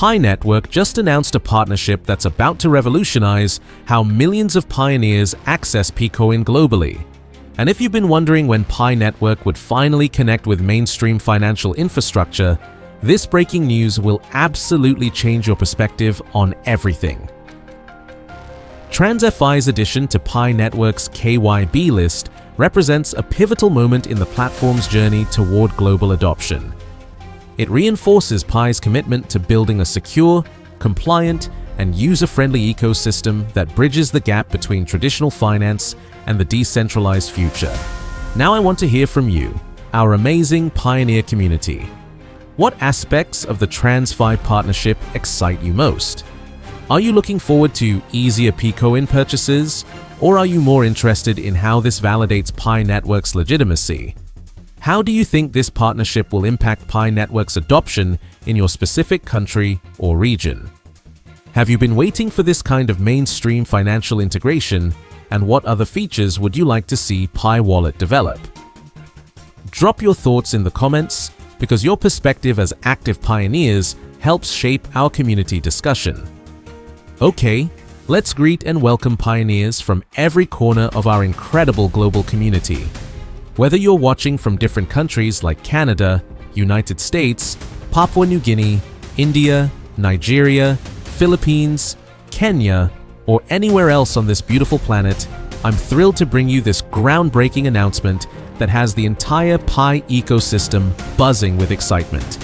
Pi Network just announced a partnership that's about to revolutionize how millions of pioneers access Picoin globally. And if you've been wondering when Pi Network would finally connect with mainstream financial infrastructure, this breaking news will absolutely change your perspective on everything. Transfi's addition to Pi Network's KYB list represents a pivotal moment in the platform's journey toward global adoption. It reinforces Pi's commitment to building a secure, compliant, and user-friendly ecosystem that bridges the gap between traditional finance and the decentralized future. Now I want to hear from you, our amazing pioneer community. What aspects of the Transfi partnership excite you most? Are you looking forward to easier Picoin purchases, or are you more interested in how this validates Pi Network's legitimacy? How do you think this partnership will impact Pi Network's adoption in your specific country or region? Have you been waiting for this kind of mainstream financial integration, and what other features would you like to see Pi Wallet develop? Drop your thoughts in the comments, because your perspective as active pioneers helps shape our community discussion. Okay, let's greet and welcome pioneers from every corner of our incredible global community. Whether you're watching from different countries like Canada, United States, Papua New Guinea, India, Nigeria, Philippines, Kenya, or anywhere else on this beautiful planet, I'm thrilled to bring you this groundbreaking announcement that has the entire Pi ecosystem buzzing with excitement.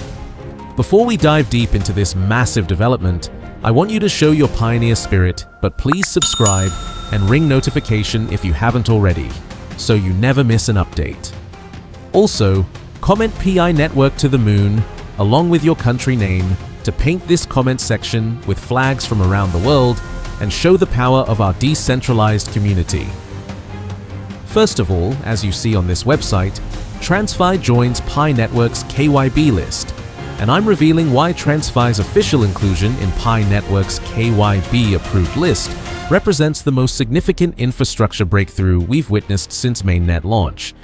Before we dive deep into this massive development, I want you to show your pioneer spirit, but please subscribe and ring notification if you haven't already, so you never miss an update. Also, comment Pi Network to the moon, along with your country name, to paint this comment section with flags from around the world and show the power of our decentralized community. First of all, as you see on this website, Transfi joins Pi Network's KYB list, and I'm revealing why Transfi's official inclusion in Pi Network's KYB approved list represents the most significant infrastructure breakthrough we've witnessed since mainnet launch.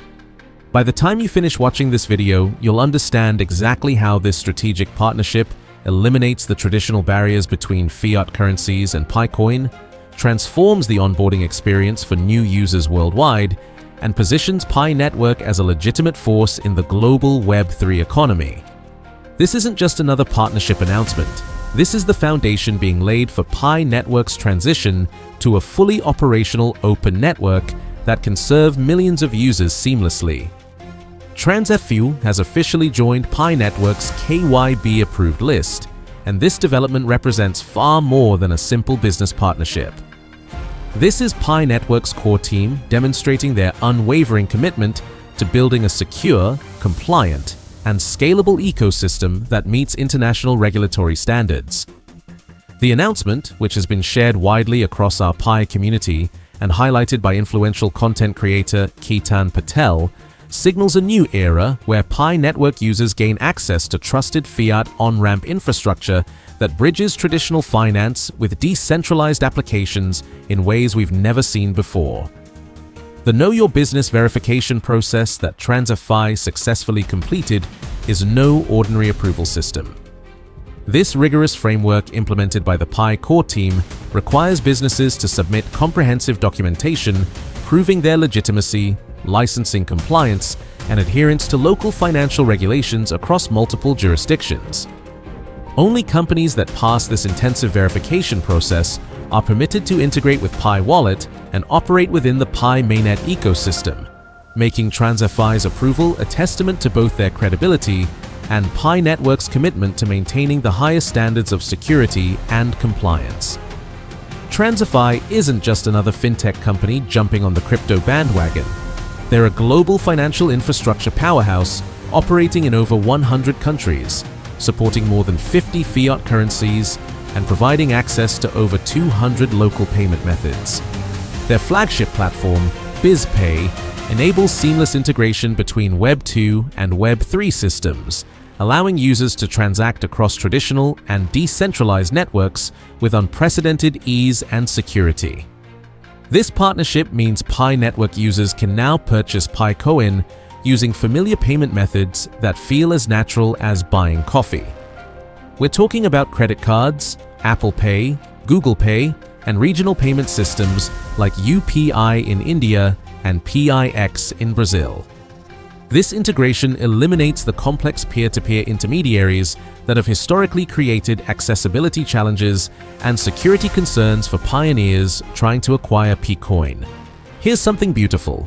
By the time you finish watching this video, you'll understand exactly how this strategic partnership eliminates the traditional barriers between fiat currencies and Picoin, transforms the onboarding experience for new users worldwide, and positions Pi Network as a legitimate force in the global Web3 economy. This isn't just another partnership announcement. This is the foundation being laid for Pi Network's transition to a fully operational open network that can serve millions of users seamlessly. Transfi has officially joined Pi Network's KYB approved list, and this development represents far more than a simple business partnership. This is Pi Network's core team demonstrating their unwavering commitment to building a secure, compliant, and scalable ecosystem that meets international regulatory standards. The announcement, which has been shared widely across our Pi community and highlighted by influential content creator Ketan Patel, signals a new era where Pi Network users gain access to trusted fiat on-ramp infrastructure that bridges traditional finance with decentralized applications in ways we've never seen before. The Know Your Business verification process that Transfi successfully completed is no ordinary approval system. This rigorous framework implemented by the Pi core team requires businesses to submit comprehensive documentation proving their legitimacy, licensing compliance, and adherence to local financial regulations across multiple jurisdictions. Only companies that pass this intensive verification process are permitted to integrate with Pi Wallet and operate within the Pi mainnet ecosystem, making Transfi's approval a testament to both their credibility and Pi Network's commitment to maintaining the highest standards of security and compliance. Transfi isn't just another fintech company jumping on the crypto bandwagon. They're a global financial infrastructure powerhouse operating in over 100 countries, supporting more than 50 fiat currencies and providing access to over 200 local payment methods. Their flagship platform, BizPay, enables seamless integration between Web 2 and Web 3 systems, allowing users to transact across traditional and decentralized networks with unprecedented ease and security. This partnership means Pi Network users can now purchase Picoin using familiar payment methods that feel as natural as buying coffee. We're talking about credit cards, Apple Pay, Google Pay, and regional payment systems like UPI in India and PIX in Brazil. This integration eliminates the complex peer-to-peer intermediaries that have historically created accessibility challenges and security concerns for pioneers trying to acquire Picoin. Here's something beautiful.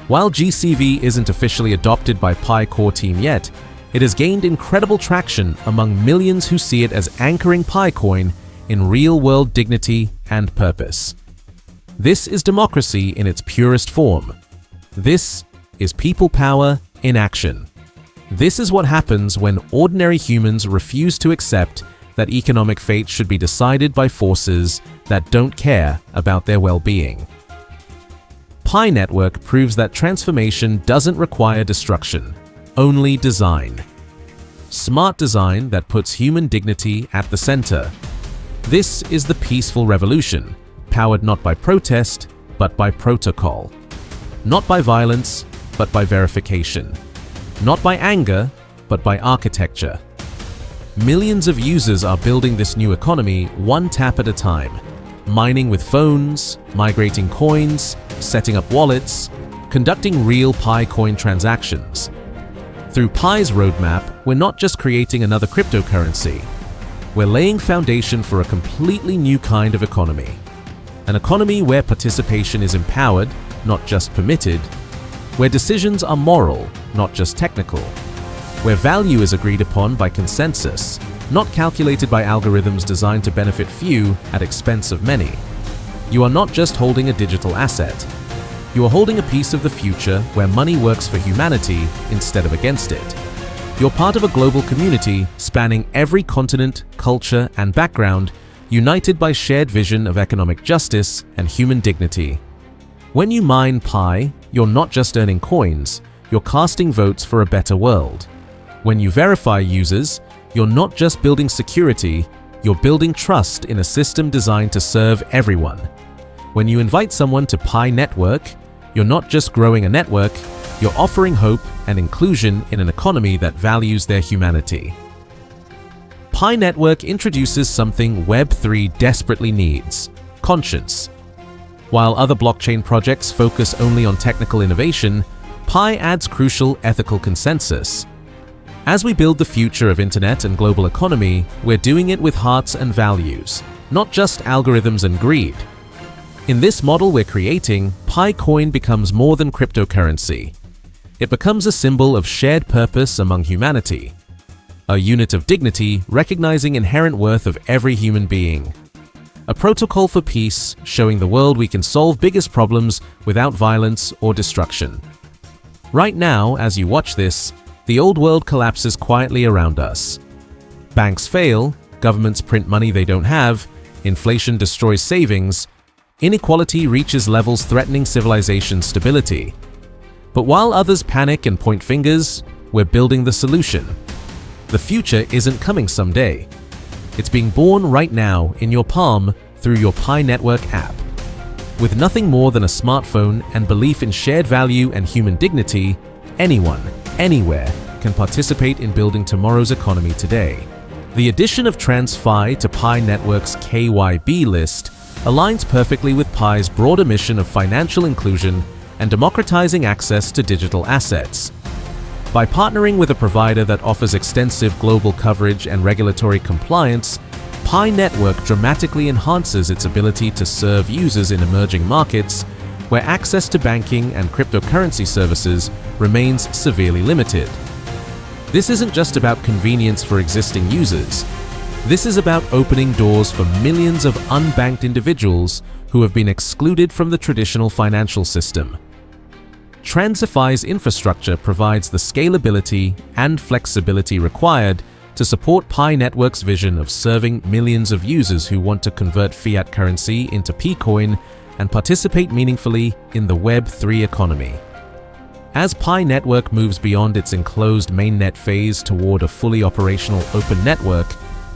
While GCV isn't officially adopted by Pi core team yet, it has gained incredible traction among millions who see it as anchoring Picoin in real-world dignity and purpose. This is democracy in its purest form. This is people power in action. This is what happens when ordinary humans refuse to accept that economic fate should be decided by forces that don't care about their well-being. Pi Network proves that transformation doesn't require destruction, only design. Smart design that puts human dignity at the center. This is the peaceful revolution, powered not by protest, but by protocol. Not by violence, but by verification. Not by anger, but by architecture. Millions of users are building this new economy one tap at a time, mining with phones, migrating coins, setting up wallets, conducting real Pi coin transactions. Through Pi's roadmap, we're not just creating another cryptocurrency. We're laying foundation for a completely new kind of economy. An economy where participation is empowered, not just permitted, where decisions are moral, not just technical, where value is agreed upon by consensus, not calculated by algorithms designed to benefit few at expense of many. You are not just holding a digital asset. You are holding a piece of the future where money works for humanity instead of against it. You're part of a global community spanning every continent, culture, and background, united by shared vision of economic justice and human dignity. When you mine Pi, you're not just earning coins, you're casting votes for a better world. When you verify users, you're not just building security, you're building trust in a system designed to serve everyone. When you invite someone to Pi Network, you're not just growing a network, you're offering hope and inclusion in an economy that values their humanity. Pi Network introduces something Web3 desperately needs: conscience. While other blockchain projects focus only on technical innovation, Pi adds crucial ethical consensus. As we build the future of internet and global economy, we're doing it with hearts and values, not just algorithms and greed. In this model we're creating, Picoin becomes more than cryptocurrency. It becomes a symbol of shared purpose among humanity, a unit of dignity recognizing inherent worth of every human being, a protocol for peace showing the world we can solve biggest problems without violence or destruction. Right now, as you watch this, the old world collapses quietly around us. Banks fail, governments print money they don't have, inflation destroys savings, inequality reaches levels threatening civilization's stability. But while others panic and point fingers, we're building the solution. The future isn't coming someday. It's being born right now in your palm through your Pi Network app. With nothing more than a smartphone and belief in shared value and human dignity, anyone, anywhere, can participate in building tomorrow's economy today. The addition of Transfi to Pi Network's KYB list aligns perfectly with Pi's broader mission of financial inclusion and democratizing access to digital assets. By partnering with a provider that offers extensive global coverage and regulatory compliance, Pi Network dramatically enhances its ability to serve users in emerging markets where access to banking and cryptocurrency services remains severely limited. This isn't just about convenience for existing users. This is about opening doors for millions of unbanked individuals who have been excluded from the traditional financial system. Transfi's infrastructure provides the scalability and flexibility required to support Pi Network's vision of serving millions of users who want to convert fiat currency into Picoin and participate meaningfully in the Web3 economy. As Pi Network moves beyond its enclosed mainnet phase toward a fully operational open network,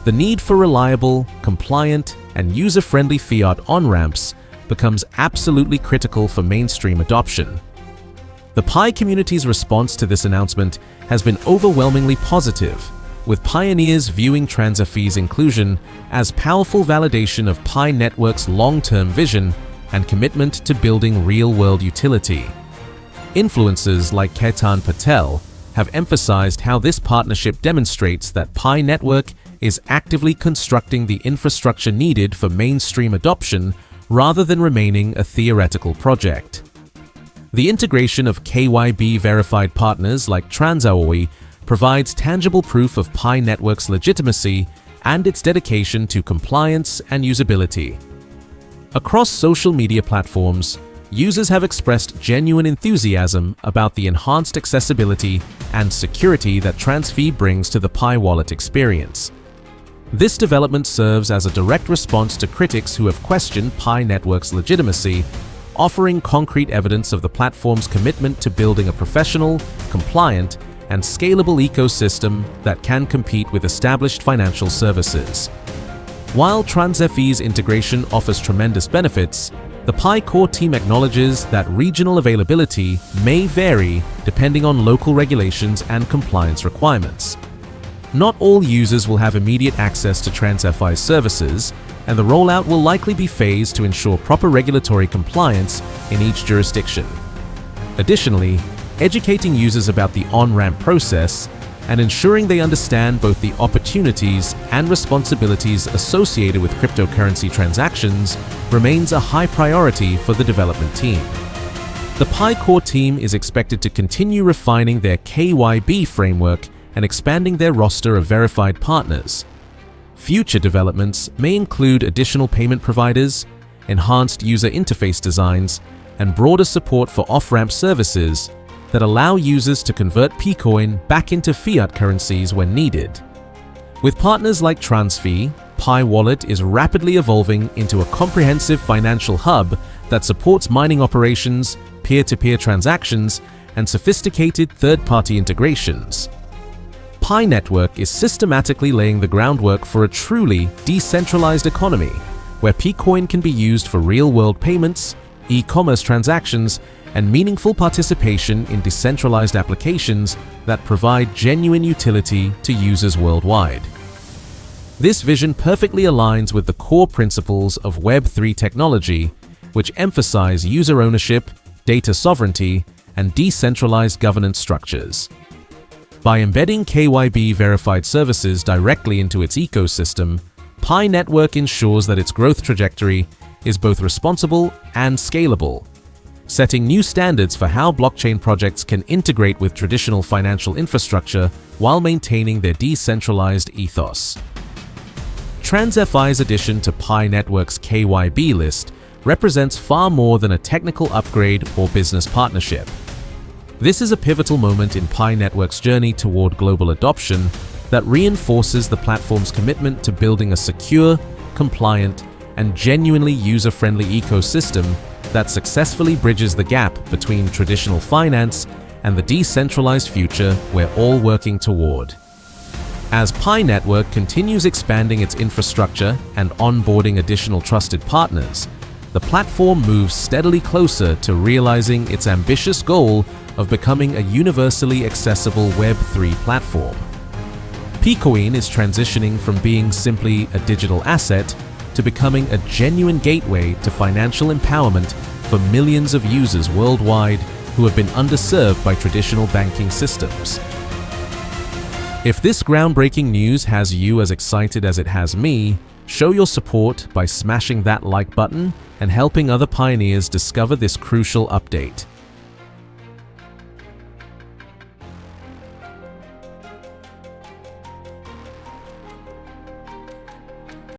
the need for reliable, compliant, and user-friendly fiat on-ramps becomes absolutely critical for mainstream adoption. The Pi community's response to this announcement has been overwhelmingly positive. with pioneers viewing Transfi's inclusion as powerful validation of Pi Network's long-term vision and commitment to building real-world utility. Influencers like Ketan Patel have emphasized how this partnership demonstrates that Pi Network is actively constructing the infrastructure needed for mainstream adoption rather than remaining a theoretical project. The integration of KYB-verified partners like Transfi provides tangible proof of Pi Network's legitimacy and its dedication to compliance and usability. Across social media platforms, users have expressed genuine enthusiasm about the enhanced accessibility and security that Transfi brings to the Pi wallet experience. This development serves as a direct response to critics who have questioned Pi Network's legitimacy, offering concrete evidence of the platform's commitment to building a professional, compliant, and scalable ecosystem that can compete with established financial services. While Transfi's integration offers tremendous benefits, the Pi core team acknowledges that regional availability may vary depending on local regulations and compliance requirements. Not all users will have immediate access to Transfi's services, and the rollout will likely be phased to ensure proper regulatory compliance in each jurisdiction. Additionally, educating users about the on-ramp process and ensuring they understand both the opportunities and responsibilities associated with cryptocurrency transactions remains a high priority for the development team. The Pi core team is expected to continue refining their KYB framework and expanding their roster of verified partners. Future developments may include additional payment providers, enhanced user interface designs, and broader support for off-ramp services that allow users to convert Picoin back into fiat currencies when needed. With partners like Transfi, Pi Wallet is rapidly evolving into a comprehensive financial hub that supports mining operations, peer-to-peer transactions, and sophisticated third-party integrations. Pi Network is systematically laying the groundwork for a truly decentralized economy, where Picoin can be used for real-world payments, e-commerce transactions, and meaningful participation in decentralized applications that provide genuine utility to users worldwide. This vision perfectly aligns with the core principles of Web3 technology, which emphasize user ownership, data sovereignty, and decentralized governance structures. By embedding KYB-verified services directly into its ecosystem, Pi Network ensures that its growth trajectory is both responsible and scalable, setting new standards for how blockchain projects can integrate with traditional financial infrastructure while maintaining their decentralized ethos. Transfi's addition to Pi Network's KYB list represents far more than a technical upgrade or business partnership. This is a pivotal moment in Pi Network's journey toward global adoption that reinforces the platform's commitment to building a secure, compliant, and genuinely user-friendly ecosystem that successfully bridges the gap between traditional finance and the decentralized future we're all working toward. As Pi Network continues expanding its infrastructure and onboarding additional trusted partners, the platform moves steadily closer to realizing its ambitious goal of becoming a universally accessible Web3 platform. Picoin is transitioning from being simply a digital asset to becoming a genuine gateway to financial empowerment for millions of users worldwide who have been underserved by traditional banking systems. If this groundbreaking news has you as excited as it has me, show your support by smashing that like button and helping other pioneers discover this crucial update.